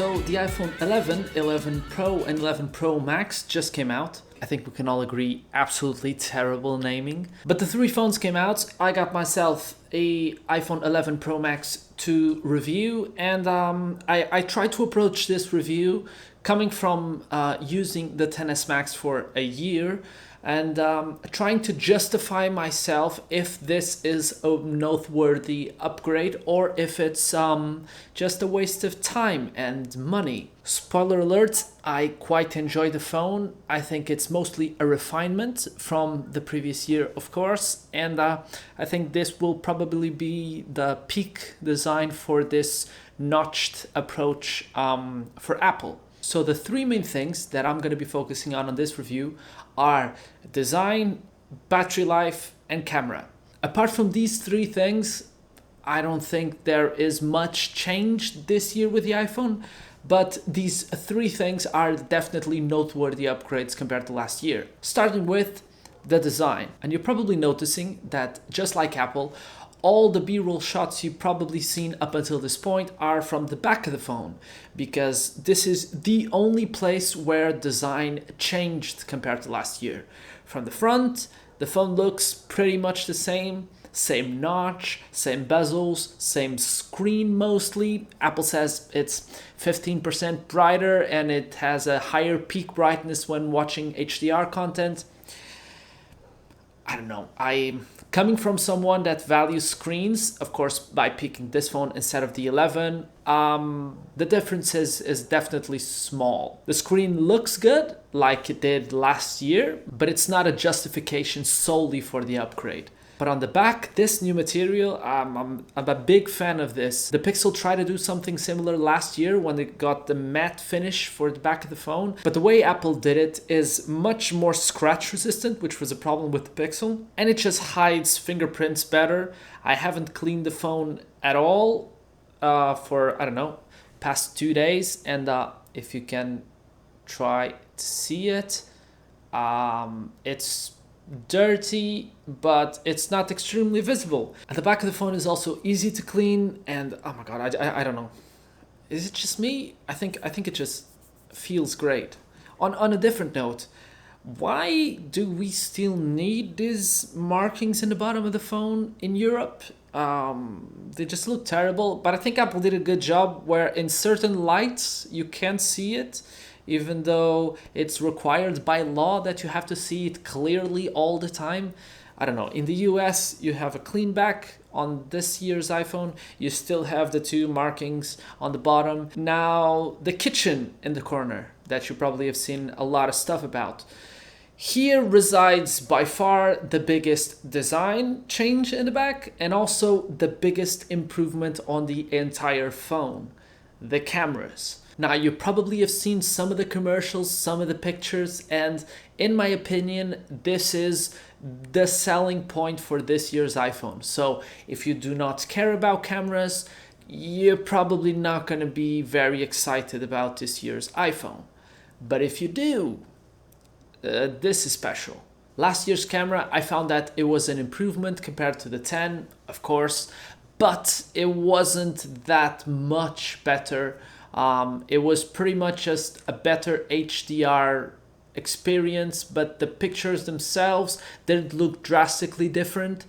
So the iPhone 11, 11 Pro and 11 Pro Max just came out. I think we can all agree, absolutely terrible naming. But the three phones came out. I got myself a iPhone 11 Pro Max to review, and I tried to approach this review coming from using the XS Max for a year and trying to justify myself if this is a noteworthy upgrade or if it's just a waste of time and money. Spoiler alert, I quite enjoy the phone. I think it's mostly a refinement from the previous year, of course, and I think this will probably be the peak design for this notched approach for Apple. So the three main things that I'm going to be focusing on this review are design, battery life, and camera. Apart from these three things, I don't think there is much change this year with the iPhone, but these three things are definitely noteworthy upgrades compared to last year. Starting with the design. And you're probably noticing that just like Apple, all the B-roll shots you've probably seen up until this point are from the back of the phone, because this is the only place where design changed compared to last year. From the front, the phone looks pretty much the same notch, same bezels, same screen mostly. Apple says it's 15% brighter and it has a higher peak brightness when watching HDR content. I don't know. Coming from someone that values screens, of course, by picking this phone instead of the 11, the difference is definitely small. The screen looks good, like it did last year, but it's not a justification solely for the upgrade. But on the back, this new material, I'm a big fan of this. The Pixel tried to do something similar last year when they got the matte finish for the back of the phone. But the way Apple did it is much more scratch resistant, which was a problem with the Pixel. And it just hides fingerprints better. I haven't cleaned the phone at all for, I don't know, past 2 days. And if you can try to see it, it's dirty, but it's not extremely visible. And the back of the phone is also easy to clean, and oh my god, I don't know. Is it just me? I think it just feels great. On a different note, why do we still need these markings in the bottom of the phone in Europe? They just look terrible, but I think Apple did a good job where in certain lights you can't see it, even though it's required by law that you have to see it clearly all the time. I don't know, in the US you have a clean back on this year's iPhone, you still have the two markings on the bottom. Now the kitchen in the corner that you probably have seen a lot of stuff about. Here resides by far the biggest design change in the back and also the biggest improvement on the entire phone, the cameras. Now, you probably have seen some of the commercials, some of the pictures, and in my opinion, this is the selling point for this year's iPhone. So if you do not care about cameras, you're probably not going to be very excited about this year's iPhone. But if you do, this is special. Last year's camera, I found that it was an improvement compared to the 10, of course, but it wasn't that much better. It was pretty much just a better HDR experience, but the pictures themselves didn't look drastically different.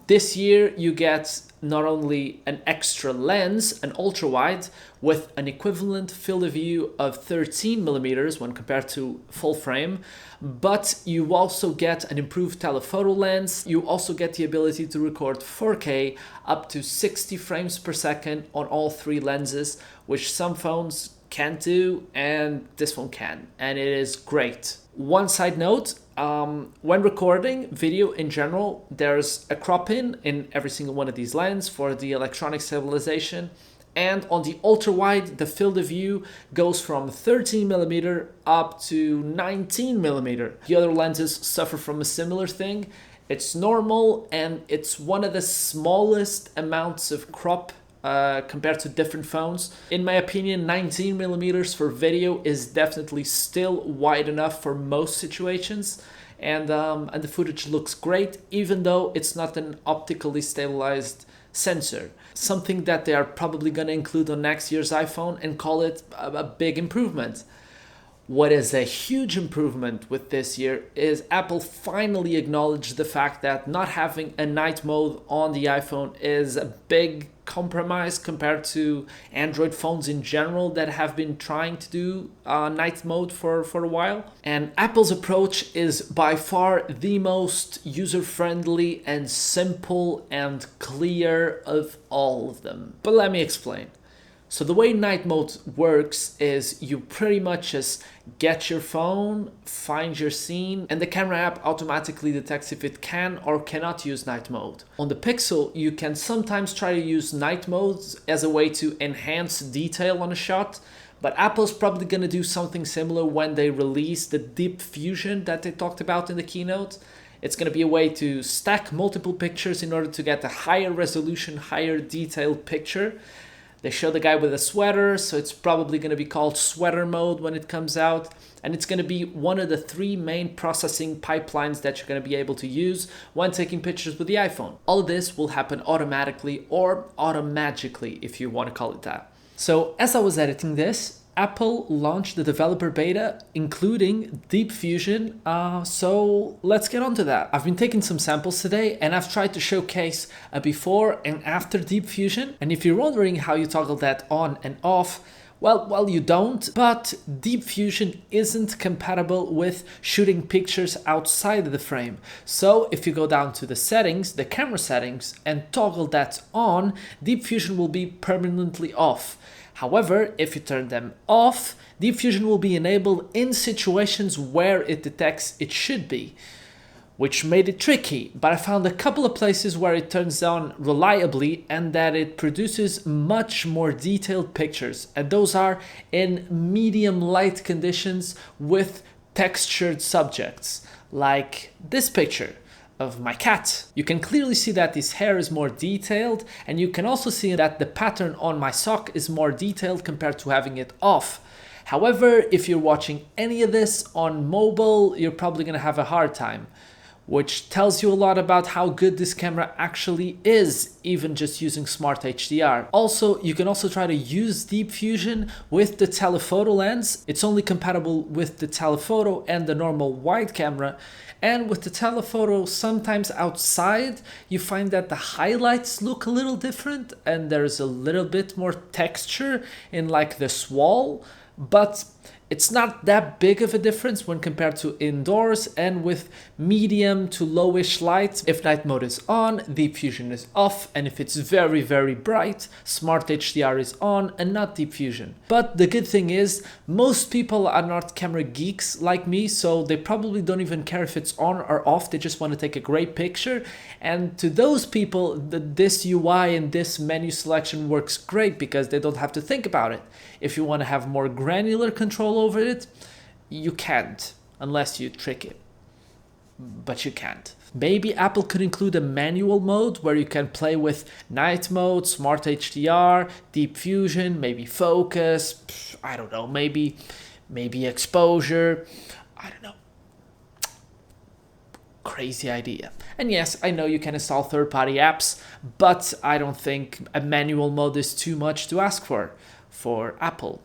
This year you get not only an extra lens, an ultra wide, with an equivalent field of view of 13mm when compared to full frame, but you also get an improved telephoto lens. You also get the ability to record 4K up to 60 frames per second on all three lenses, which some phones can't do, and this phone can, and it is great. One side note, when recording video in general, there's a crop in every single one of these lenses for the electronic stabilization, and on the ultra wide the field of view goes from 13mm up to 19mm. The other lenses suffer from a similar thing. It's normal and it's one of the smallest amounts of crop compared to different phones. In my opinion, 19mm for video is definitely still wide enough for most situations, and the footage looks great, even though it's not an optically stabilized sensor, something that they are probably going to include on next year's iPhone and call it a big improvement. What is a huge improvement with this year is Apple finally acknowledged the fact that not having a night mode on the iPhone is a big compromise compared to Android phones in general that have been trying to do night mode for a while. And Apple's approach is by far the most user-friendly and simple and clear of all of them. But let me explain. So the way night mode works is you pretty much just get your phone, find your scene, and the camera app automatically detects if it can or cannot use night mode. On the Pixel, you can sometimes try to use night modes as a way to enhance detail on a shot, but Apple's probably going to do something similar when they release the deep fusion that they talked about in the keynote. It's going to be a way to stack multiple pictures in order to get a higher resolution, higher detailed picture. They show the guy with a sweater, so it's probably going to be called sweater mode when it comes out. And it's going to be one of the 3 main processing pipelines that you're going to be able to use when taking pictures with the iPhone. All of this will happen automatically or automagically, if you want to call it that. So as I was editing this, Apple launched the developer beta, including Deep Fusion, so let's get on to that. I've been taking some samples today and I've tried to showcase a before and after Deep Fusion. And if you're wondering how you toggle that on and off, well, you don't, but Deep Fusion isn't compatible with shooting pictures outside of the frame. So if you go down to the settings, the camera settings, and toggle that on, Deep Fusion will be permanently off. However, if you turn them off, Deep Fusion will be enabled in situations where it detects it should be, which made it tricky, but I found a couple of places where it turns on reliably and that it produces much more detailed pictures, and those are in medium light conditions with textured subjects, like this picture of my cat. You can clearly see that his hair is more detailed, and you can also see that the pattern on my sock is more detailed compared to having it off. However, if you're watching any of this on mobile, you're probably gonna have a hard time, which tells you a lot about how good this camera actually is, even just using Smart HDR. Also, you can also try to use Deep Fusion with the telephoto lens. It's only compatible with the telephoto and the normal wide camera. And with the telephoto, sometimes outside, you find that the highlights look a little different and there's a little bit more texture in like the swirl, but it's not that big of a difference when compared to indoors and with medium to lowish light. If night mode is on, Deep Fusion is off, and if it's very, very bright, Smart HDR is on and not Deep Fusion. But the good thing is, most people are not camera geeks like me, so they probably don't even care if it's on or off, they just want to take a great picture. And to those people, this UI and this menu selection works great because they don't have to think about it. If you want to have more granular control over it, you can't, unless you trick it. But you can't. Maybe Apple could include a manual mode where you can play with night mode, Smart HDR, Deep Fusion, maybe focus, I don't know, maybe exposure, I don't know. Crazy idea. And yes, I know you can install third-party apps, but I don't think a manual mode is too much to ask for Apple.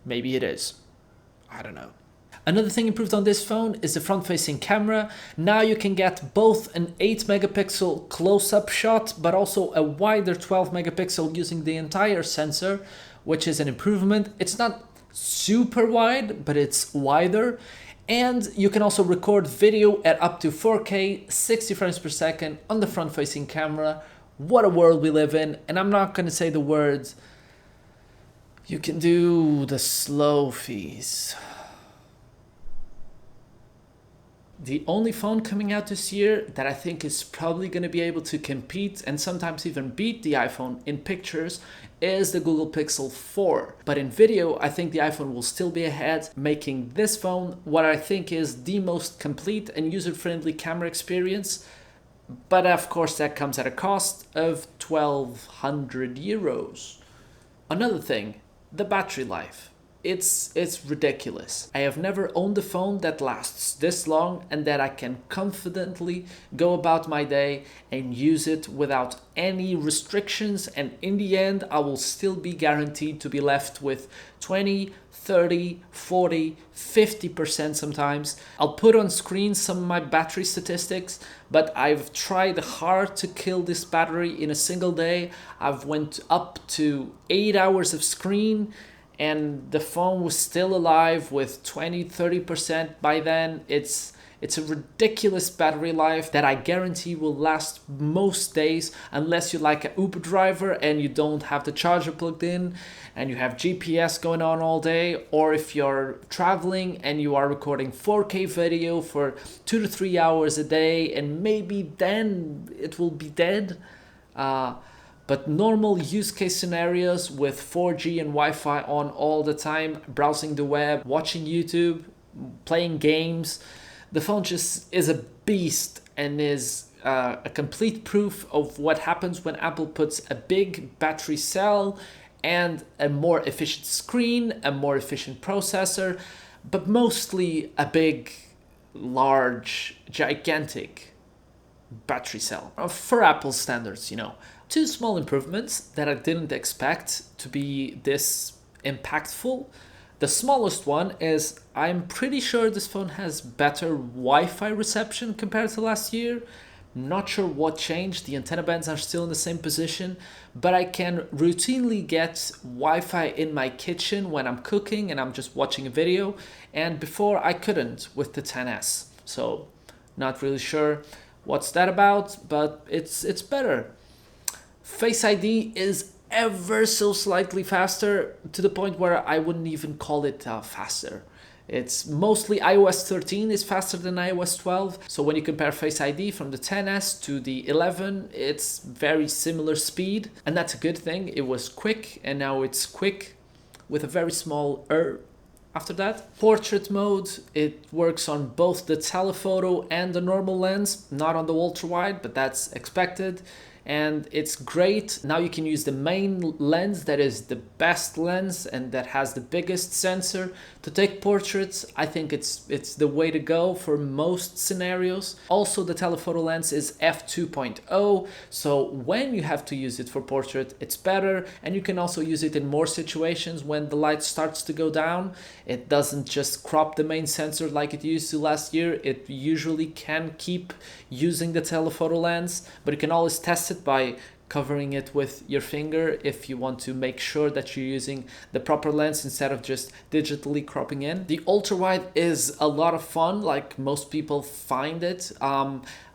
Maybe it is. I don't know. Another thing improved on this phone is the front-facing camera. Now you can get both an 8 megapixel close-up shot, but also a wider 12 megapixel using the entire sensor, which is an improvement. It's not super wide, but it's wider. And you can also record video at up to 4K, 60 frames per second on the front-facing camera. What a world we live in. And I'm not going to say the words. You can do the slow fees. The only phone coming out this year that I think is probably going to be able to compete and sometimes even beat the iPhone in pictures is the Google Pixel 4. But in video, I think the iPhone will still be ahead, making this phone what I think is the most complete and user-friendly camera experience. But of course, that comes at a cost of 1,200 euros. Another thing, the battery life. it's ridiculous. I have never owned a phone that lasts this long and that I can confidently go about my day and use it without any restrictions, and in the end I will still be guaranteed to be left with 20, 30, 40, 50% sometimes. I'll put on screen some of my battery statistics, but I've tried hard to kill this battery in a single day. I've went up to 8 hours of screen and the phone was still alive with 20, 30% by then. It's a ridiculous battery life that I guarantee will last most days, unless you're like an Uber driver and you don't have the charger plugged in and you have GPS going on all day, or if you're traveling and you are recording 4K video for 2 to 3 hours a day, and maybe then it will be dead. But normal use case scenarios with 4G and Wi-Fi on all the time, browsing the web, watching YouTube, playing games, the phone just is a beast and is a complete proof of what happens when Apple puts a big battery cell and a more efficient screen, a more efficient processor, but mostly a big, large, gigantic battery cell for Apple standards, you know. Two small improvements that I didn't expect to be this impactful. The smallest one is I'm pretty sure this phone has better Wi-Fi reception compared to last year. Not sure what changed. The antenna bands are still in the same position, but I can routinely get Wi-Fi in my kitchen when I'm cooking and I'm just watching a video, and before I couldn't with the XS. So not really sure what's that about, but it's better. Face ID is ever so slightly faster, to the point where I wouldn't even call it faster. It's mostly iOS 13 is faster than iOS 12. So when you compare Face ID from the XS to the 11, it's very similar speed. And that's a good thing. It was quick and now it's quick with a very small after that. Portrait mode, it works on both the telephoto and the normal lens, not on the ultra wide, but that's expected. And it's great. Now you can use the main lens that is the best lens and that has the biggest sensor to take portraits. I think it's the way to go for most scenarios. Also, the telephoto lens is f2.0, so when you have to use it for portrait, it's better, and you can also use it in more situations when the light starts to go down. It doesn't just crop the main sensor like it used to last year. It usually can keep using the telephoto lens, but you can always test it by covering it with your finger if you want to make sure that you're using the proper lens instead of just digitally cropping in. The ultra wide is a lot of fun, like most people find it.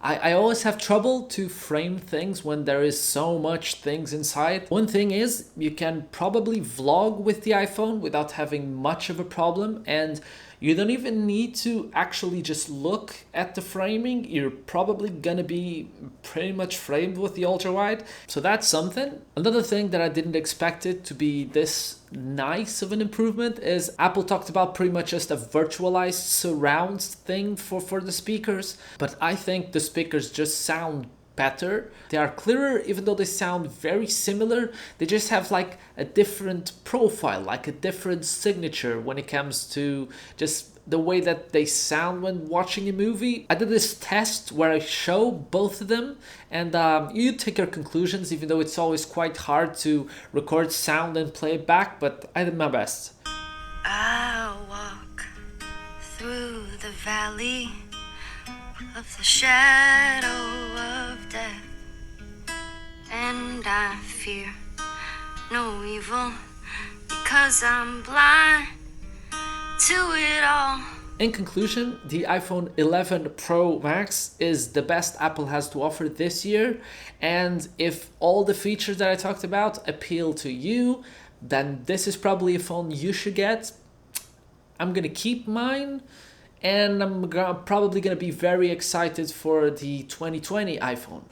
I always have trouble to frame things when there is so much things inside. One thing is you can probably vlog with the iPhone without having much of a problem, and you don't even need to actually just look at the framing. You're probably gonna be pretty much framed with the ultra wide. So that's something. Another thing that I didn't expect it to be this nice of an improvement is Apple talked about pretty much just a virtualized surrounds thing for the speakers. But I think the speakers just sound better. They are clearer, even though they sound very similar. They just have like a different profile, like a different signature when it comes to just the way that they sound when watching a movie. I did this test where I show both of them, and you take your conclusions, even though it's always quite hard to record sound and play it back, but I did my best. I walk through the valley of the shadow of death, and I fear no evil because I'm blind to it all. In conclusion, the iPhone 11 Pro Max is the best Apple has to offer this year, and if all the features that I talked about appeal to you, then this is probably a phone you should get. I'm gonna keep mine, and I'm probably gonna be very excited for the 2020 iPhone.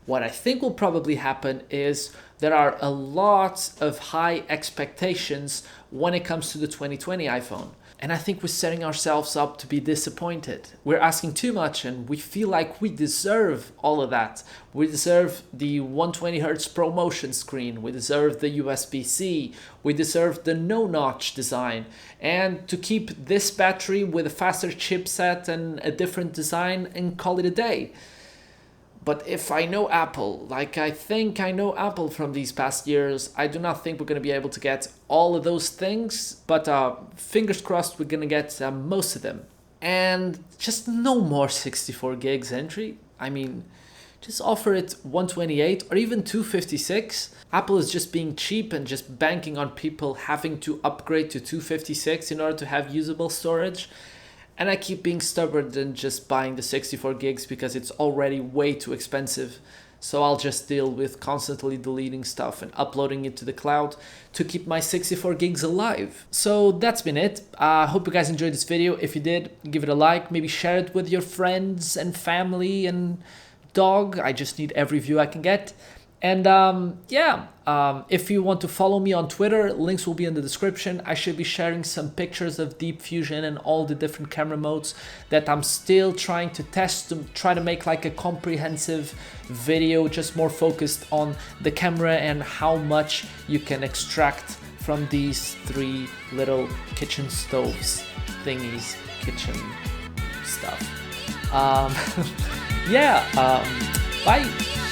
What I think will probably happen is there are a lot of high expectations when it comes to the 2020 iPhone. And I think we're setting ourselves up to be disappointed. We're asking too much and we feel like we deserve all of that. We deserve the 120Hz ProMotion screen. We deserve the USB-C. We deserve the no-notch design. And to keep this battery with a faster chipset and a different design and call it a day. But if I know Apple, like I think I know Apple from these past years, I do not think we're going to be able to get all of those things. But fingers crossed we're going to get most of them. And just no more 64 gigs entry. I mean, just offer it 128 or even 256. Apple is just being cheap and just banking on people having to upgrade to 256 in order to have usable storage. And I keep being stubborn and just buying the 64 gigs because it's already way too expensive. So I'll just deal with constantly deleting stuff and uploading it to the cloud to keep my 64 gigs alive. So that's been it. I hope you guys enjoyed this video. If you did, give it a like, maybe share it with your friends and family and dog. I just need every view I can get. And if you want to follow me on Twitter, links will be in the description. I should be sharing some pictures of Deep Fusion and all the different camera modes that I'm still trying to test to try to make like a comprehensive video, just more focused on the camera and how much you can extract from these three little kitchen stoves thingies, kitchen stuff. Bye.